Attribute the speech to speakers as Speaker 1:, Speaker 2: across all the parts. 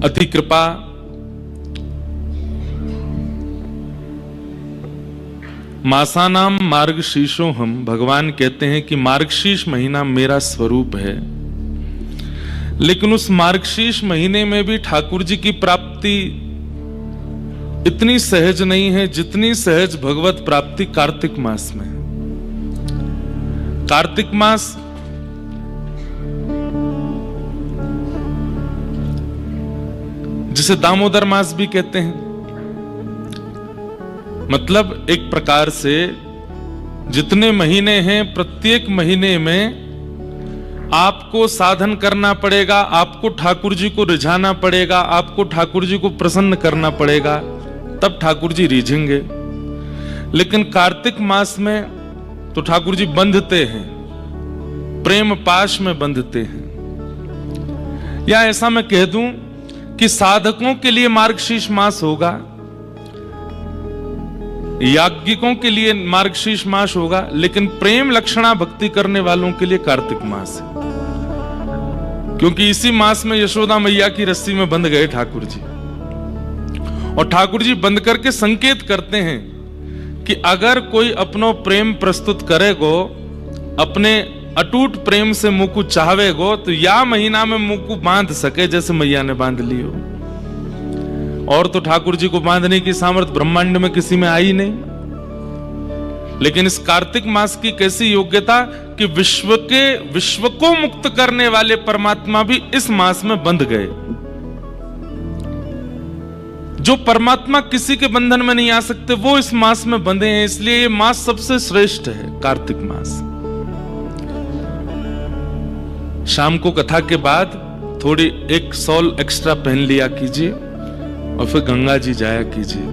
Speaker 1: अति कृपा, मासानाम मार्गशीर्षो हम, भगवान कहते हैं कि मार्गशीर्ष महीना मेरा स्वरूप है, लेकिन उस मार्गशीर्ष महीने में भी ठाकुर जी की प्राप्ति इतनी सहज नहीं है जितनी सहज भगवत प्राप्ति कार्तिक मास में। कार्तिक मास जिसे दामोदर मास भी कहते हैं, मतलब एक प्रकार से जितने महीने हैं प्रत्येक महीने में आपको साधन करना पड़ेगा, आपको ठाकुर जी को रिझाना पड़ेगा, आपको ठाकुर जी को प्रसन्न करना पड़ेगा, तब ठाकुर जी रिझेंगे। लेकिन कार्तिक मास में तो ठाकुर जी बंधते हैं, प्रेम पाश में बंधते हैं। या ऐसा मैं कह दूं कि साधकों के लिए मार्गशीर्ष मास होगा, याज्ञिकों के लिए मार्गशीर्ष मास होगा, लेकिन प्रेम लक्षणा भक्ति करने वालों के लिए कार्तिक मास है। क्योंकि इसी मास में यशोदा मैया की रस्सी में बंध गए ठाकुर जी, और ठाकुर जी बंद करके संकेत करते हैं कि अगर कोई अपनो प्रेम प्रस्तुत करेगो, अपने अटूट प्रेम से मुंह को चाहेगो, तो या महीना में मुंह को बांध सके जैसे मैया ने बांध लियो। और तो ठाकुर जी को बांधने की सामर्थ्य ब्रह्मांड में किसी में आई नहीं, लेकिन इस कार्तिक मास की कैसी योग्यता कि विश्व को मुक्त करने वाले परमात्मा भी इस मास में बंध गए। जो परमात्मा किसी के बंधन में नहीं आ सकते वो इस मास में बंधे हैं, इसलिए ये मास सबसे श्रेष्ठ है, कार्तिक मास। शाम को कथा के बाद थोड़ी एक सॉल एक्स्ट्रा पहन लिया कीजिए और फिर गंगा जी जाया कीजिए,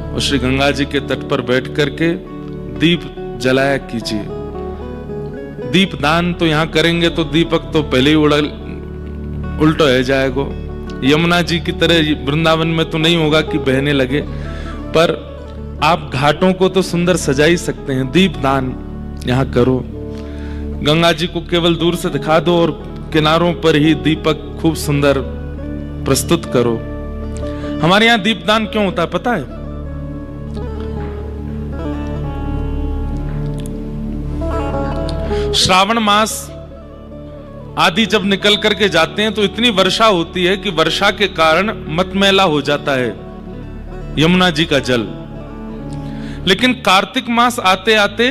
Speaker 1: और श्री गंगा जी के तट पर बैठ करके दीप जलाया कीजिए। दीप दान तो यहां करेंगे तो दीपक तो पहले ही उल्टा हो जाएगा। यमुना जी की तरह वृंदावन में तो नहीं होगा कि बहने लगे, पर आप घाटों को तो सुंदर सजा ही सकते हैं। दीप दान यहां करो, गंगा जी को केवल दूर से दिखा दो और किनारों पर ही दीपक खूब सुंदर प्रस्तुत करो। हमारे यहां दीपदान क्यों होता है पता है? श्रावण मास आदि जब निकल करके जाते हैं तो इतनी वर्षा होती है कि वर्षा के कारण मतमैला हो जाता है यमुना जी का जल। लेकिन कार्तिक मास आते आते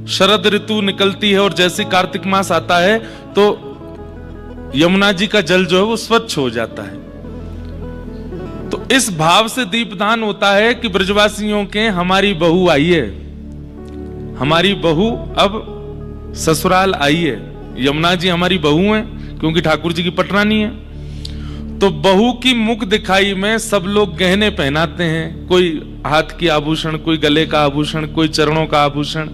Speaker 1: शरद ऋतु निकलती है और जैसे कार्तिक मास आता है तो यमुना जी का जल जो है वो स्वच्छ हो जाता है। तो इस भाव से दीपदान होता है कि ब्रजवासियों के हमारी बहू आई है, हमारी बहू अब ससुराल आई है। यमुना जी हमारी बहू हैं क्योंकि ठाकुर जी की पटरानी है। तो बहू की मुख दिखाई में सब लोग गहने पहनाते हैं, कोई हाथ की आभूषण, कोई गले का आभूषण, कोई चरणों का आभूषण।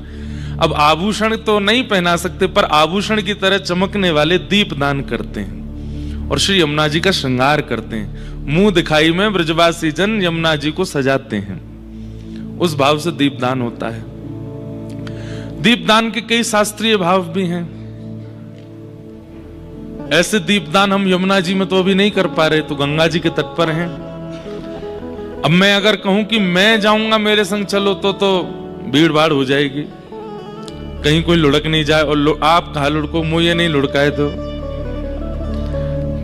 Speaker 1: अब आभूषण तो नहीं पहना सकते पर आभूषण की तरह चमकने वाले दीप दान करते हैं और श्री यमुना जी का श्रृंगार करते हैं। मुंह दिखाई में ब्रजवासी जन यमुना जी को सजाते हैं, उस भाव से दीपदान होता है। दीपदान के कई शास्त्रीय भाव भी हैं। ऐसे दीपदान हम यमुना जी में तो अभी नहीं कर पा रहे, तो गंगा जी के तट पर हैं। अब मैं अगर कहूं कि मैं जाऊंगा मेरे संग चलो तो भीड़ भाड़ हो जाएगी, कहीं कोई लुढ़क नहीं जाए, और आप कहा लुढ़को, मुझे नहीं लुढ़काए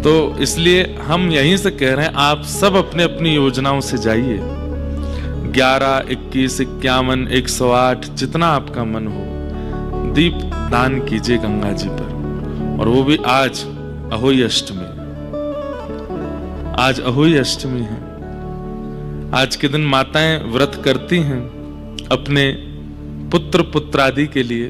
Speaker 1: तो इसलिए हम यहीं से कह रहे हैं आप सब अपने अपनी योजनाओं से जाइए। 11, 21, 51, 108 जितना आपका मन हो दीप दान कीजिए गंगा जी पर। और वो भी आज अहोई अष्टमी, आज अहोई अष्टमी है। आज के दिन माताएं व्रत करती हैं अपने पुत्र पुत्रादि के लिए।